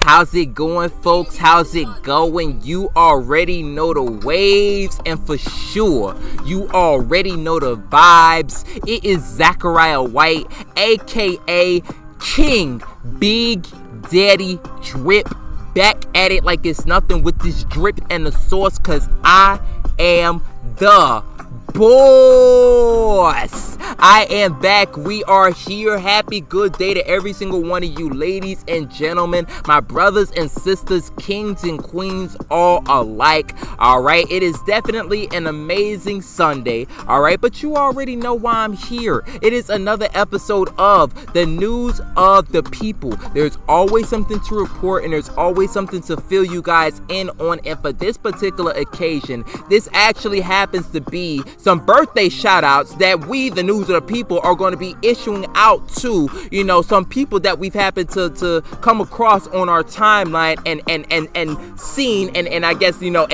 How's it going, folks? How's it going? You already know the waves, and for sure, you already know the vibes. It is Zachariah White, aka King Big Daddy Drip, back at it like it's nothing with this drip and the sauce, cause I am the boss. I am back. We are here. Happy good day to every single one of you, ladies and gentlemen, my brothers and sisters, kings and queens, all alike. All right, it is definitely an amazing Sunday. All right, but you already know why I'm here. It is another episode of the news of the people. There's always something to report, and there's always something to fill you guys in on. And for this particular occasion, this actually happens to be some birthday shout outs that we, the news of the people, are going to be issuing out to, you know, some people that we've happened to come across on our timeline and seen and I guess, you know,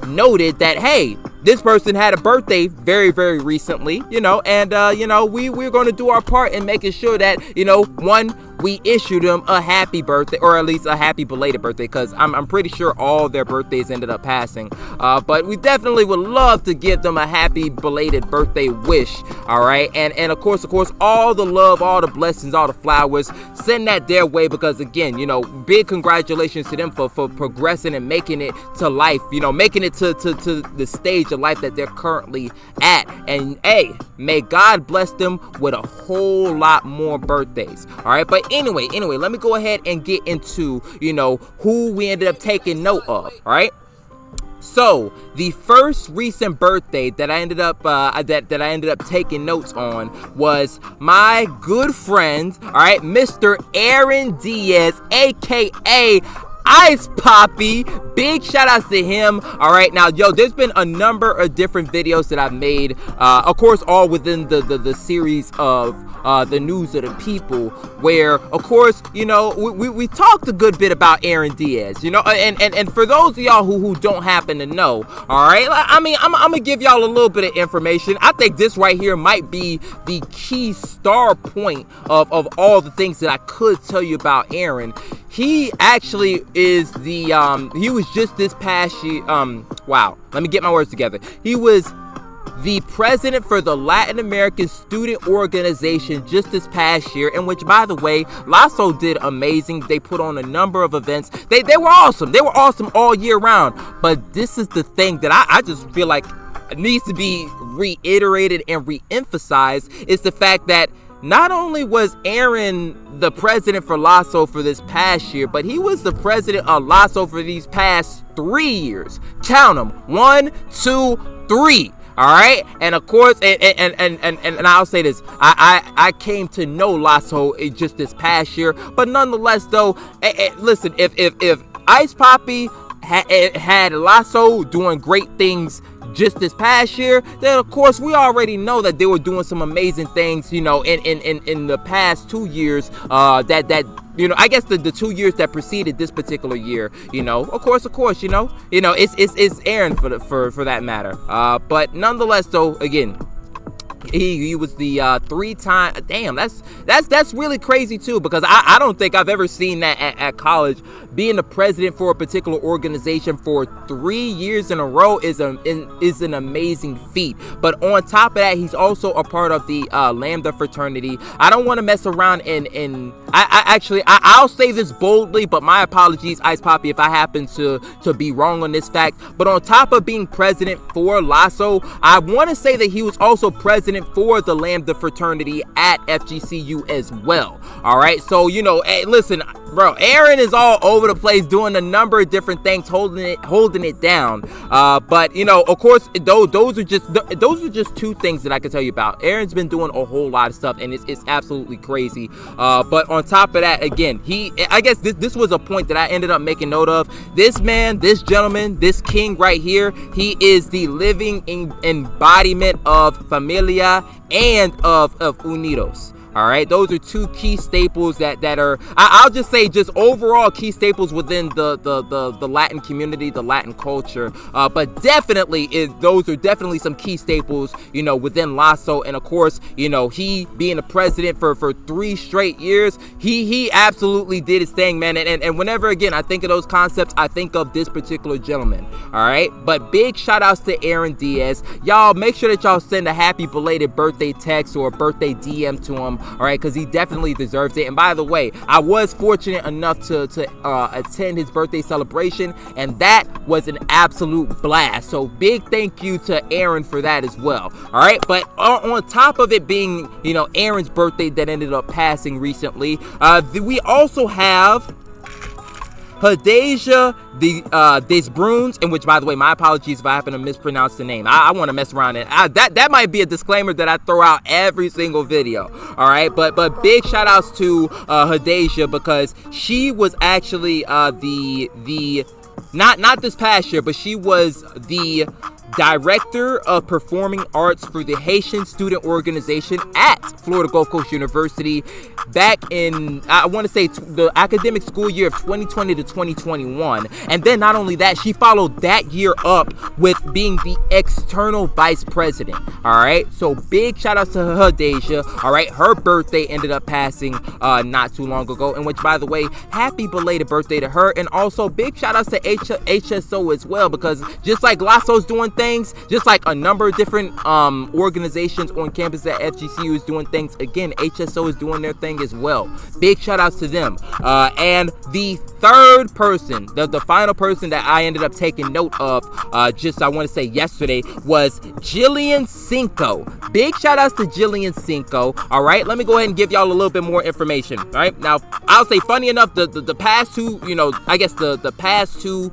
noted that, hey, this person had a birthday very, very recently, you know, and, we're going to do our part in making sure that, you know, one, we issue them a happy birthday, or at least a happy belated birthday, because I'm pretty sure all their birthdays ended up passing. But we definitely would love to give them a happy belated birthday wish. All right. And of course, all the love, all the blessings, all the flowers, send that their way, because again, you know, big congratulations to them for progressing and making it to life, you know, making it to the stage of life that they're currently at. And hey, may God bless them with a whole lot more birthdays. All right. But anyway, let me go ahead and get into, you know, who we ended up taking note of. All right. So the first recent birthday that I ended up that I ended up taking notes on was my good friend, all right, Mr. Aaron Diaz, aka Ice Poppy. Big shout outs to him. All right, now, yo, there's been a number of different videos that I've made, of course, all within the series of the news of the people, where, of course, you know, we talked a good bit about Aaron Diaz, you know, and for those of y'all who don't happen to know, all right, I mean, I'm gonna give y'all a little bit of information. I think this right here might be the key star point of all the things that I could tell you about Aaron. He actually is he was just this past year, wow, let me get my words together. He was the president for the Latin American Student Organization just this past year, in which, by the way, Lasso did amazing. They put on a number of events. They were awesome. They were awesome all year round. But this is the thing that I just feel like needs to be reiterated and re-emphasized, is the fact that not only was Aaron the president for Lasso for this past year, but he was the president of Lasso for these past 3 years. Count them. 1, 2, 3. All right, and of course, and I'll say this: I came to know Lasso just this past year, but nonetheless, though, listen, if Ice Poppy had Lasso doing great things just this past year, then of course we already know that they were doing some amazing things, you know, in the past 2 years, that you know, I guess the 2 years that preceded this particular year, you know, of course, you know, it's Aaron for that matter. But nonetheless, though, again, he was the 3-time. Damn, that's really crazy too, because I don't think I've ever seen that at college. Being the president for a particular organization for 3 years in a row is an amazing feat. But on top of that, he's also a part of the Lambda fraternity. I don't want to mess around and I'll say this boldly, but my apologies, Ice Poppy, if I happen to be wrong on this fact. But on top of being president for Lasso, I want to say that he was also president for the Lambda fraternity at FGCU as well. All right, so, you know, hey, listen, bro, Aaron is all over the place doing a number of different things, holding it down. But you know, of course, those are just 2 things that I can tell you about. Aaron's been doing a whole lot of stuff, and it's absolutely crazy. But on top of that, again, I guess this was a point that I ended up making note of. This man, this gentleman, this king right here, he is the living embodiment of familia and of unidos. All right, those are two key staples that are, I'll just say, just overall key staples within the Latin community, the Latin culture. But definitely, those are definitely some key staples, you know, within Lasso. And of course, you know, he being the president for 3 straight years, he absolutely did his thing, man. And whenever, again, I think of those concepts, I think of this particular gentleman. All right, but big shout outs to Aaron Diaz. Y'all make sure that y'all send a happy belated birthday text or a birthday DM to him, all right, because he definitely deserves it. And by the way, I was fortunate enough to attend his birthday celebration, and that was an absolute blast. So big thank you to Aaron for that as well. All right, but on top of it being, you know, Aaron's birthday that ended up passing recently, we also have Hadassah Desbrunes, in which, by the way, my apologies if I happen to mispronounce the name. I want to mess around, and that might be a disclaimer that I throw out every single video. All right, but big shout outs to Hadassah, because she was actually the not this past year, but she was the Director of Performing Arts for the Haitian Student Organization at Florida Gulf Coast University back in, I want to say, the academic school year of 2020 to 2021. And then not only that, she followed that year up with being the external vice president. All right, so big shout outs to Hadassah. All right, her birthday ended up passing not too long ago, in which, by the way, happy belated birthday to her. And also big shout outs to HSO as well, because just like Lasso's doing things, just like a number of different organizations on campus at FGCU is doing things, again, HSO is doing their thing as well. Big shout outs to them. And the third person, the final person that I ended up taking note of, just I want to say yesterday, was Jillian Cinco. Big shout outs to Jillian Cinco. All right, let me go ahead and give y'all a little bit more information. All right, now I'll say, funny enough, the past two, you know, I guess the past two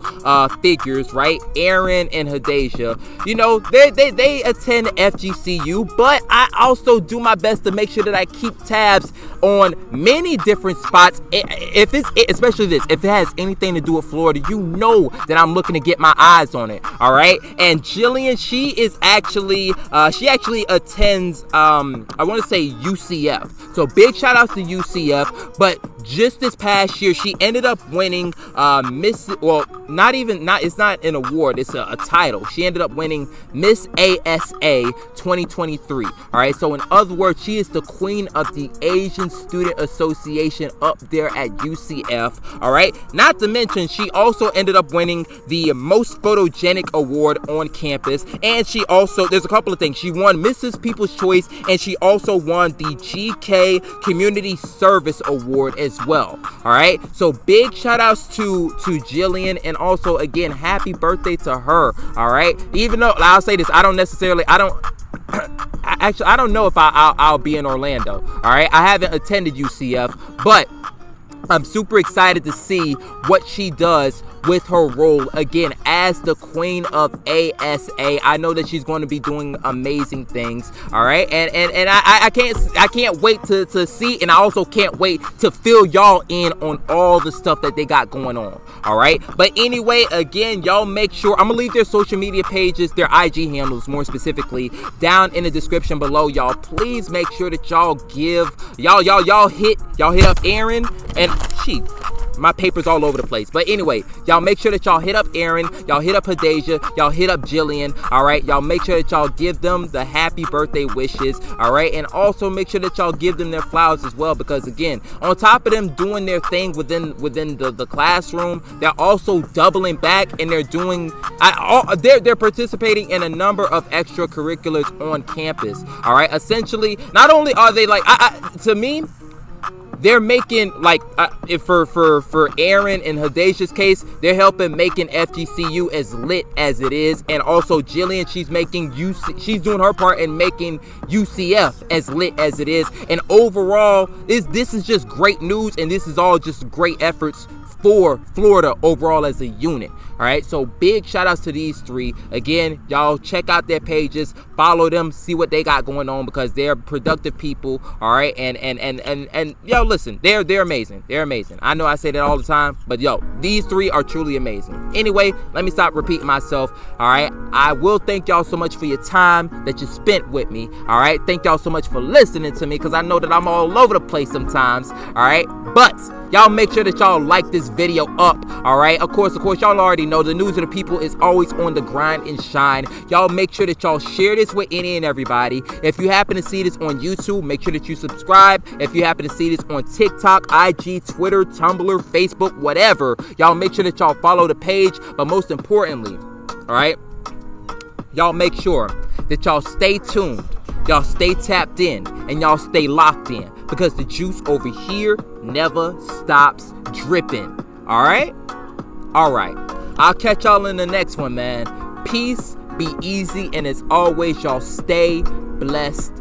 figures, right, Aaron and Hadassah, you know, they attend FGCU, but I also do my best to make sure that I keep tabs on many different spots. If it's, especially this, if it has anything to do with Florida, you know that I'm looking to get my eyes on it. All right, and Jillian, she actually attends, I want to say UCF. So big shout outs to UCF. But just this past year, she ended up winning it's not an award, it's a title. She ended up winning Miss ASA 2023. All right, so in other words, she is the queen of the Asian Student Association up there at UCF. All right, not to mention, she also ended up winning the most photogenic award on campus. And she also, there's a couple of things, she won Mrs. People's Choice, and she also won the GK Community Service Award as well. All right, so big shout outs to Jillian, and also, again, happy birthday to her. All right, even though I'll say this, I don't know if I'll be in Orlando. All right, I haven't attended UCF, but I'm super excited to see what she does with her role, again, as the queen of ASA. I know that she's going to be doing amazing things. All right, and I can't wait to see, and I also can't wait to fill y'all in on all the stuff that they got going on. All right, but anyway, again, y'all make sure, I'm gonna leave their social media pages, their IG handles more specifically, down in the description below. Y'all please make sure that y'all hit up Aaron, and my paper's all over the place. But anyway, y'all make sure that y'all hit up Aaron, y'all hit up Hadassah, y'all hit up Jillian. All right, y'all make sure that y'all give them the happy birthday wishes. All right, and also make sure that y'all give them their flowers as well, because again, on top of them doing their thing within the classroom, they're also doubling back, and they're doing they're participating in a number of extracurriculars on campus. All right, essentially, not only are they like, to me, they're making, like, for Aaron and Hadassah's case, they're helping making FGCU as lit as it is. And also Jillian, she's doing her part in making UCF as lit as it is. And overall, this is just great news, and this is all just great efforts for Florida overall as a unit. All right, so big shout outs to these three. Again, y'all check out their pages, follow them, see what they got going on, because they're productive people. All right, and yo, listen, they're amazing. They're amazing. I know I say that all the time, but yo, these three are truly amazing. Anyway, let me stop repeating myself. All right, I will thank y'all so much for your time that you spent with me. All right, thank y'all so much for listening to me, because I know that I'm all over the place sometimes. All right, but y'all make sure that y'all like this video up. All right, of course, y'all already know the news of the people is always on the grind and shine. Y'all make sure that y'all share this with any and everybody. If you happen to see this on YouTube, make sure that you subscribe. If you happen to see this on TikTok, IG, Twitter, Tumblr, Facebook, whatever, y'all make sure that y'all follow the page. But most importantly, all right, y'all make sure that y'all stay tuned, y'all stay tapped in, and y'all stay locked in, because the juice over here never stops dripping. All right? All right. I'll catch y'all in the next one, man. Peace, be easy, and as always, y'all stay blessed